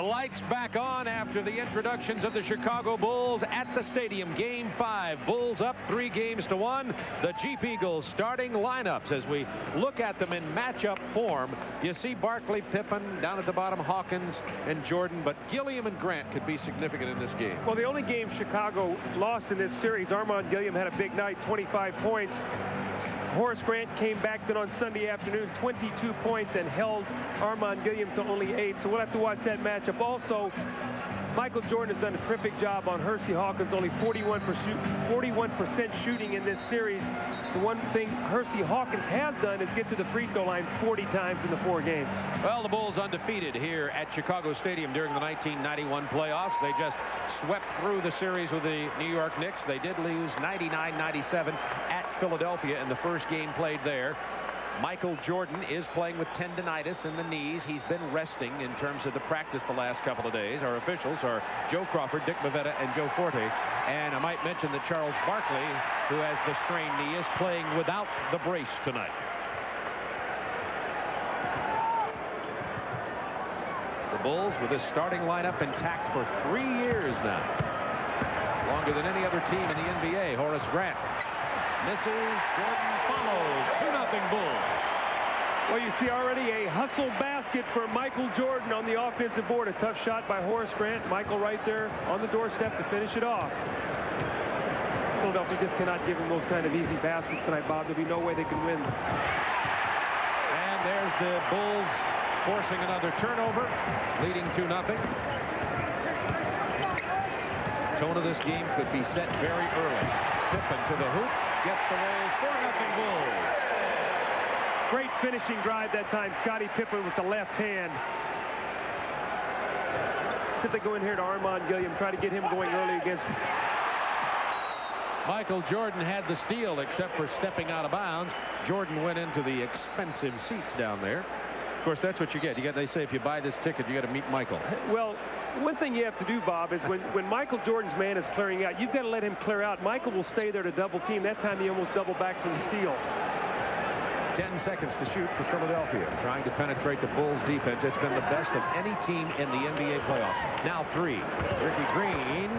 lights back on after the introductions of the Chicago Bulls at the stadium. Game 5. Bulls up 3 games to 1. The Jeep Eagles starting lineups as we look at them in matchup form. You see Barkley, Pippen, down at the bottom, Hawkins and Jordan, but Gilliam and Grant could be significant in this game. Well, the only game Chicago lost in this series, Armand Gilliam had a big night, 25 points. Horace Grant came back then on Sunday afternoon, 22 points, and held Armand Gilliam to only 8. So we'll have to watch that matchup. Also, Michael Jordan has done a terrific job on Hersey Hawkins, only 41% shooting in this series. The one thing Hersey Hawkins has done is get to the free throw line 40 times in the 4 games. Well, the Bulls undefeated here at Chicago Stadium during the 1991 playoffs. They just swept through the series with the New York Knicks. They did lose 99-97 at Philadelphia in the first game played there. Michael Jordan is playing with tendinitis in the knees. He's been resting in terms of the practice the last couple of days. Our officials are Joe Crawford, Dick Bavetta, and Joe Forte. And I might mention that Charles Barkley, who has the strained knee, is playing without the brace tonight. The Bulls with this starting lineup intact for 3 years now. Longer than any other team in the NBA. Horace Grant misses. Jordan follows. 2-0 Bulls. Well, you see already a hustle basket for Michael Jordan on the offensive board. A tough shot by Horace Grant. Michael right there on the doorstep to finish it off. Philadelphia just cannot give him those kind of easy baskets tonight, Bob. There'll be no way they can win. And there's the Bulls forcing another turnover, leading 2-0. Tone of this game could be set very early. Pippen to the hoop, gets the roll, 4-0 Bulls. Great finishing drive that time. Scottie Pippen with the left hand. Should they go in here to Armand Gilliam, try to get him going early against. Michael Jordan had the steal, except for stepping out of bounds. Jordan went into the expensive seats down there. Of course, that's what you get. They say if you buy this ticket, you got to meet Michael. Well, one thing you have to do, Bob, is when Michael Jordan's man is clearing out, you've got to let him clear out. Michael will stay there to double team. That time he almost doubled back for the steal. 10 seconds to shoot for Philadelphia, trying to penetrate the Bulls defense. It's been the best of any team in the NBA playoffs. Now 3. Ricky Green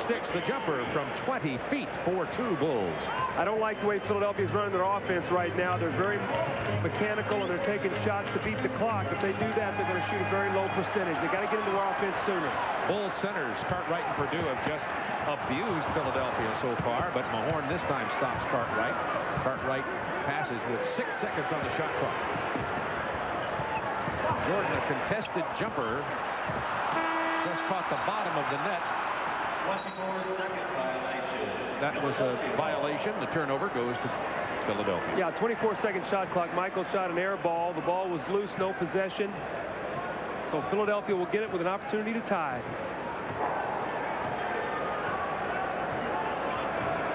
sticks the jumper from 20 feet, 4-2 Bulls. I don't like the way Philadelphia's running their offense right now. They're very mechanical and they're taking shots to beat the clock. If they do that, they're going to shoot a very low percentage. They got to get into their offense sooner. Bulls centers Cartwright and Purdue have just abused Philadelphia so far, but Mahorn this time stops Cartwright. Cartwright passes with 6 seconds on the shot clock. Jordan, a contested jumper, just caught the bottom of the net. 24-second violation. That was a violation. The turnover goes to Philadelphia. Yeah, 24-second shot clock. Michael shot an air ball. The ball was loose, no possession. So Philadelphia will get it with an opportunity to tie.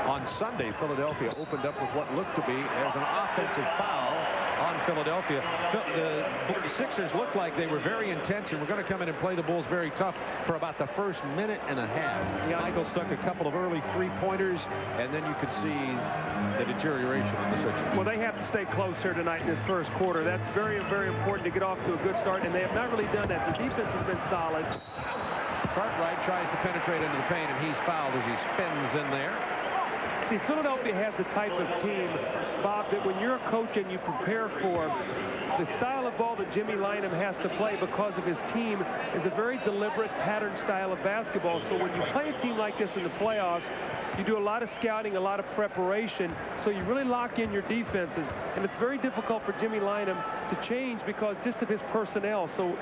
On Sunday, Philadelphia opened up with what looked to be as an offensive foul on Philadelphia. The Sixers looked like they were very intense and were going to come in and play the Bulls very tough for about the first minute and a half. Yeah. Michael stuck a couple of early 3-pointers, and then you could see the deterioration in the Sixers. Well, they have to stay close here tonight in this first quarter. That's very, very important to get off to a good start, and they have not really done that. The defense has been solid. Cartwright tries to penetrate into the paint, and he's fouled as he spins in there. See, Philadelphia has the type of team, Bob, that when you're a coach and you prepare for the style of ball that Jimmy Lynam has to play because of his team is a very deliberate pattern style of basketball. So when you play a team like this in the playoffs, you do a lot of scouting, a lot of preparation, so you really lock in your defenses. And it's very difficult for Jimmy Lynam to change because just of his personnel. So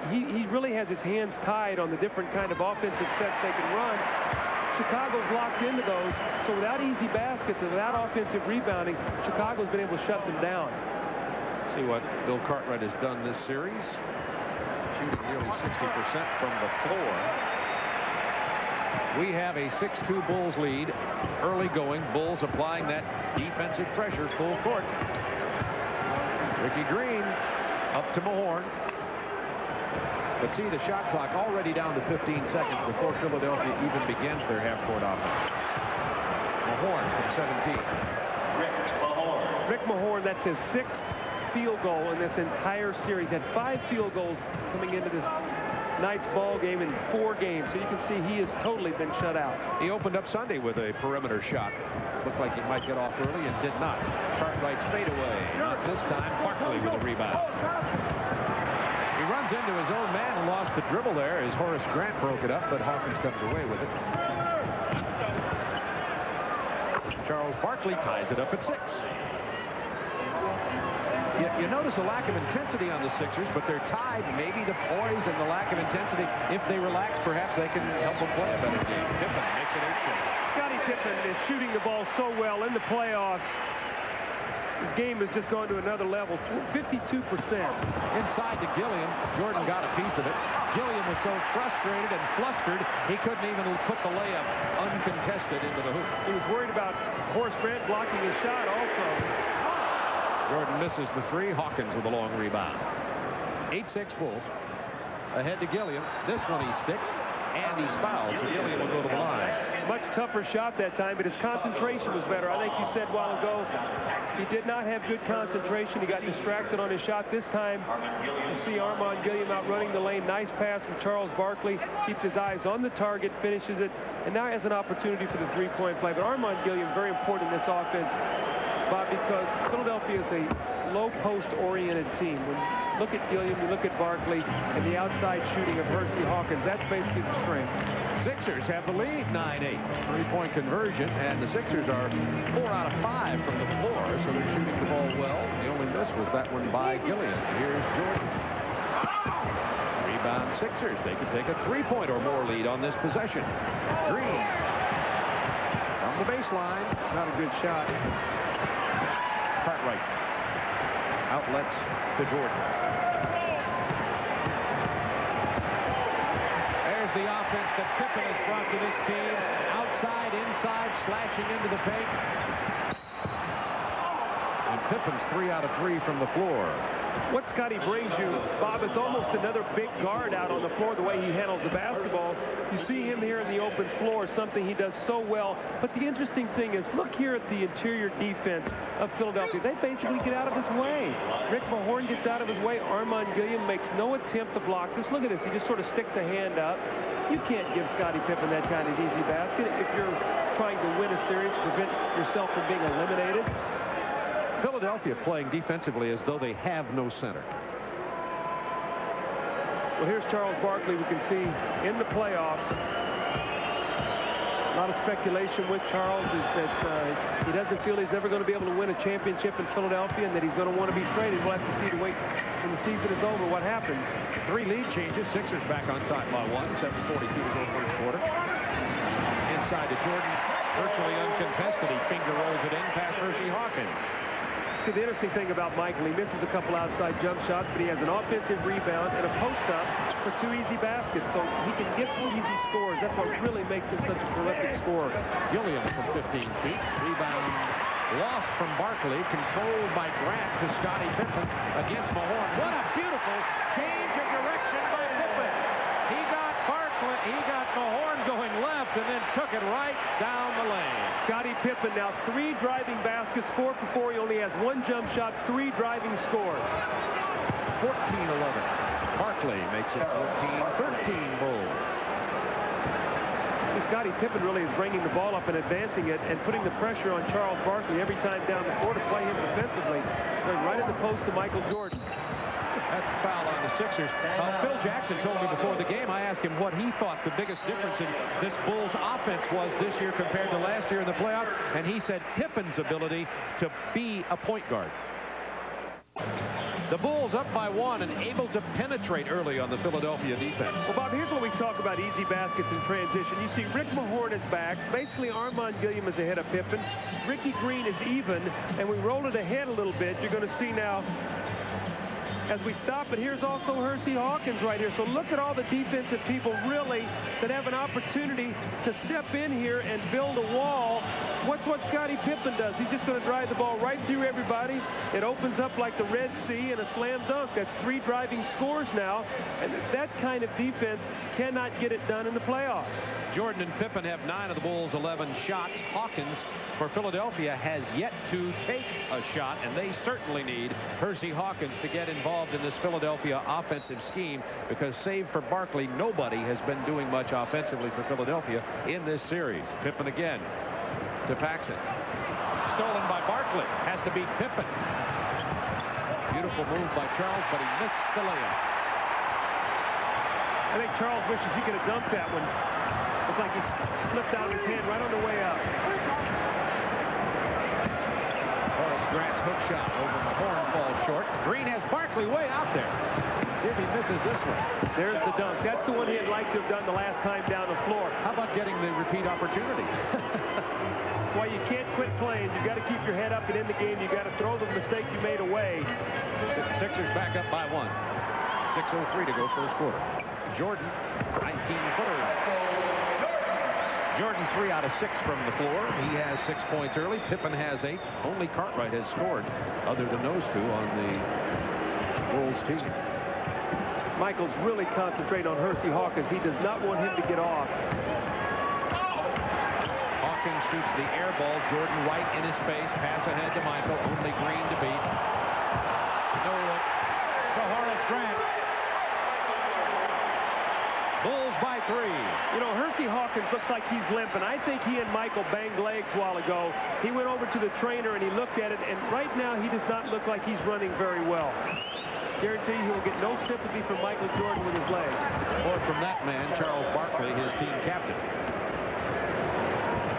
he really has his hands tied on the different kind of offensive sets they can run. Chicago's locked into those, so without easy baskets and without offensive rebounding, Chicago's been able to shut them down. See what Bill Cartwright has done this series. Shooting nearly 60% from the floor. We have a 6-2 Bulls lead. Early going. Bulls applying that defensive pressure full court. Ricky Green up to Mahorn. But see the shot clock already down to 15 seconds before Philadelphia even begins their half-court offense. Mahorn from 17. Rick Mahorn, that's his 6th field goal in this entire series. Had 5 field goals coming into this night's ball game in 4 games. So you can see he has totally been shut out. He opened up Sunday with a perimeter shot. Looked like he might get off early and did not. Cartwright's fadeaway. Not this time. Barkley with a rebound. He runs into his own man and lost the dribble there as Horace Grant broke it up, but Hawkins comes away with it. Charles Barkley ties it up at 6. You notice a lack of intensity on the Sixers, but they're tied. Maybe the poise and the lack of intensity. If they relax, perhaps they can help them play a better game. Pippen makes it 8-6. Scottie Pippen is shooting the ball so well in the playoffs. His game has just gone to another level. 52%. Inside to Gilliam. Jordan got a piece of it. Gilliam was so frustrated and flustered, he couldn't even put the layup uncontested into the hoop. He was worried about Horace Grant blocking his shot also. Jordan misses the 3. Hawkins with a long rebound. 8-6 Bulls. Ahead to Gilliam. This one he sticks, and he's fouled, so Gilliam will go to the line. Much tougher shot that time, but his concentration was better. I think you said a while ago he did not have good concentration. He got distracted on his shot. This time you see Armand Gilliam out running the lane. Nice pass from Charles Barkley. Keeps his eyes on the target, finishes it, and now has an opportunity for the 3-point play. But Armand Gilliam very important in this offense, Bob, because Philadelphia is a low post oriented team. When you look at Gilliam, you look at Barkley, and the outside shooting of Hersey Hawkins, that's basically the strength. Sixers have the lead, 9-8. 3-point conversion, and the Sixers are 4 out of 5 from the floor, so they're shooting the ball well. The only miss was that one by Gilliam. Here's Jordan. Rebound Sixers. They could take a 3-point or more lead on this possession. Green from the baseline. Not a good shot. Cartwright. Outlets to Jordan. There's the offense that Pippen has brought to this team. Outside, inside, slashing into the paint. And Pippen's 3 out of 3 from the floor. What Scottie brings you, Bob, it's almost another big guard out on the floor, the way he handles the basketball. You see him here in the open floor, something he does so well. But the interesting thing is, look here at the interior defense of Philadelphia. They basically get out of his way. Rick Mahorn gets out of his way. Armand Gilliam makes no attempt to block this. Look at this. He just sort of sticks a hand up. You can't give Scottie Pippen that kind of easy basket if you're trying to win a series, prevent yourself from being eliminated. Philadelphia playing defensively as though they have no center. Well, here's Charles Barkley. We can see in the playoffs. A lot of speculation with Charles is that he doesn't feel he's ever going to be able to win a championship in Philadelphia, and that he's going to want to be traded. We'll have to see to wait when the season is over what happens. 3 lead changes. Sixers back on top by 1. 7:42 to go first quarter. Inside to Jordan. Virtually uncontested. He finger rolls it in past Hersey Hawkins. See, the interesting thing about Michael, he misses a couple outside jump shots, but he has an offensive rebound and a post-up for 2 easy baskets, so he can get easy scores. That's what really makes him such a prolific scorer. Gilliam from 15 feet. Rebound lost from Barkley, controlled by Grant to Scottie Pippen against Mahorn. What a beautiful change of direction by Pippen. He got Mahorn going left and then took it right down the lane. Scottie Pippen now 3 driving baskets, 4 for 4. He only has 1 jump shot, 3 driving scores. 14-11. Barkley makes it 14-13 Bulls. Scottie Pippen really is bringing the ball up and advancing it and putting the pressure on Charles Barkley every time down the court to play him defensively. Going right in the post to Michael Jordan. That's a foul on the Sixers. Phil Jackson told me before the game, I asked him what he thought the biggest difference in this Bulls offense was this year compared to last year in the playoffs, and he said Pippen's ability to be a point guard. The Bulls up by 1 and able to penetrate early on the Philadelphia defense. Well, Bob, here's what we talk about easy baskets in transition. You see Rick Mahorn is back. Basically, Armand Gilliam is ahead of Pippen. Ricky Green is even, and we roll it ahead a little bit. You're going to see now as we stop it. Here's also Hersey Hawkins right here. So look at all the defensive people really that have an opportunity to step in here and build a wall. What's what Scottie Pippen does? He's just going to drive the ball right through everybody. It opens up like the Red Sea and a slam dunk. That's 3 driving scores now. And that kind of defense cannot get it done in the playoffs. Jordan and Pippen have 9 of the Bulls' 11 shots. Hawkins for Philadelphia has yet to take a shot, and they certainly need Hersey Hawkins to get involved in this Philadelphia offensive scheme, because save for Barkley, nobody has been doing much offensively for Philadelphia in this series. Pippen again to Paxson. Stolen by Barkley. Has to beat Pippen. Beautiful move by Charles, but he missed the layup. I think Charles wishes he could have dunked that one. Looks like he slipped out of his hand right on the way up. Horace Grant's hook shot over the horn falls short. Green has Barkley way out there. See if he misses this one. There's the dunk. That's the one he'd like to have done the last time down the floor. How about getting the repeat opportunity? That's why you can't quit playing. You got to keep your head up and in the game. You got to throw the mistake you made away. Sixers back up by 1. 6:03 to go first quarter. Jordan, 19-footer. Jordan 3 out of 6 from the floor. He has 6 points early. Pippen has 8. Only Cartwright has scored, other than those two, on the Bulls team. Michael's really concentrating on Hersey Hawkins. He does not want him to get off. Hawkins shoots the air ball. Jordan right in his face. Pass ahead to Michael. Only Green to beat. No look to Horace Grant. Bulls by 3. You know, Hersey Hawkins looks like he's limping. I think he and Michael banged legs a while ago. He went over to the trainer and he looked at it, and right now he does not look like he's running very well. Guarantee he will get no sympathy from Michael Jordan with his legs. Or from that man, Charles Barkley, his team captain.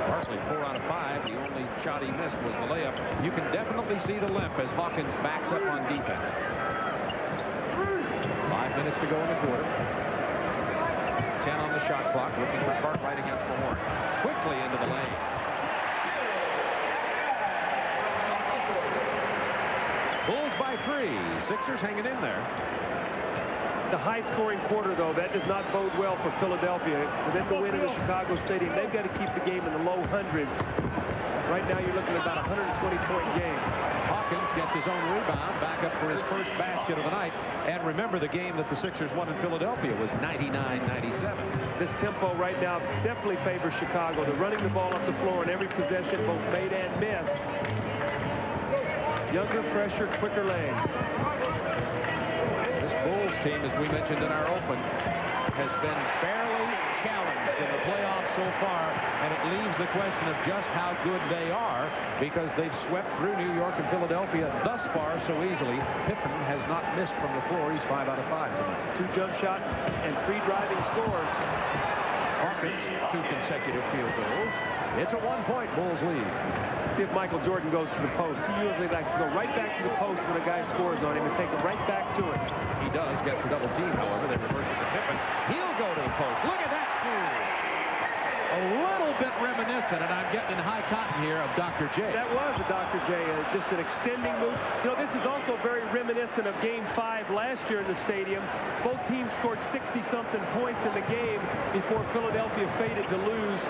Barkley 4 out of 5. The only shot he missed was the layup. You can definitely see the limp as Hawkins backs up on defense. 5 minutes to go in the quarter. 10 on the shot clock, looking for Cartwright against the horn. Quickly into the lane. Bulls by 3. Sixers hanging in there. The high-scoring quarter, though, that does not bode well for Philadelphia. For them to win in the Chicago Stadium, they've got to keep the game in the low hundreds. Right now, you're looking at about a 120-point game. Hawkins gets his own rebound, back up for his first basket of the night. And remember, the game that the Sixers won in Philadelphia was 99-97. This tempo right now definitely favors Chicago. They're running the ball up the floor in every possession, both made and missed. Younger, fresher, quicker legs. This Bulls team, as we mentioned in our open, has been fairly challenged in the playoffs so far, and it leaves the question of just how good they are, because they've swept through New York and Philadelphia thus far so easily. Pippen has not missed from the floor. He's 5 out of 5 tonight. 2 jump shots and 3 driving scores. Hawkins, 2 consecutive field goals. It's a 1-point Bulls lead. See if Michael Jordan goes to the post. He usually likes to go right back to the post when a guy scores on him and take it right back to it. He does. Gets the double team, however. They reverse it to Pippen. He'll go to the post. Look at that move. A little bit reminiscent, and I'm getting in high cotton here, of Dr. J. That was a Dr. J, just an extending move. You know, this is also very reminiscent of Game 5 last year in the stadium. Both teams scored 60-something points in the game before Philadelphia faded to lose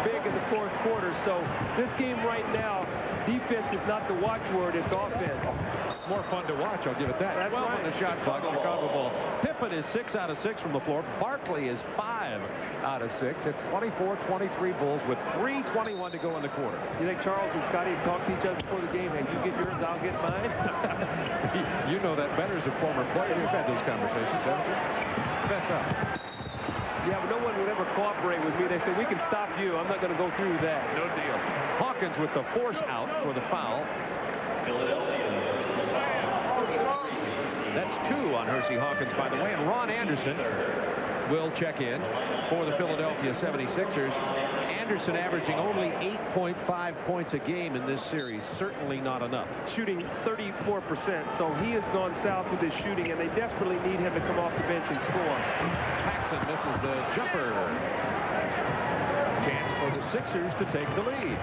big in the fourth quarter. So this game right now, defense is not the watchword, it's offense. More fun to watch, I'll give it that. That's 12 right. on the shot clock, Chicago ball. Pippen is 6 out of 6 from the floor. Barkley is 5 out of 6. It's 24-23 Bulls with 3:21 to go in the quarter. You think Charles and Scotty have talked to each other before the game? Hey, you get yours, I'll get mine. You know that better as a former player. You've had those conversations, haven't you? Fess up. Yeah, but no one would ever cooperate with me. They say, we can stop you. I'm not going to go through that. No deal. Hawkins with the force out for the foul. That's 2 on Hersey Hawkins, by the way. And Ron Anderson will check in for the Philadelphia 76ers. Anderson averaging only 8.5 points a game in this series. Certainly not enough. Shooting 34%, so he has gone south with his shooting, and they desperately need him to come off the bench and score. Paxson misses the jumper. Chance for the Sixers to take the lead.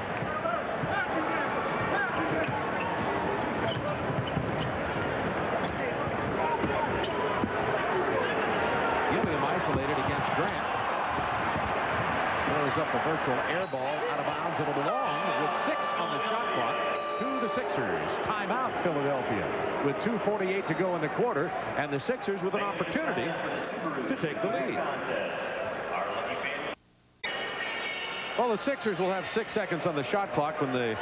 Gilliam isolated against Grant. Throws up a virtual air ball out of bounds. It'll belong with 6 on the shot clock to the Sixers. Timeout, Philadelphia, with 2:48 to go in the quarter, and the Sixers with an opportunity to take the lead. Well, the Sixers will have 6 seconds on the shot clock when the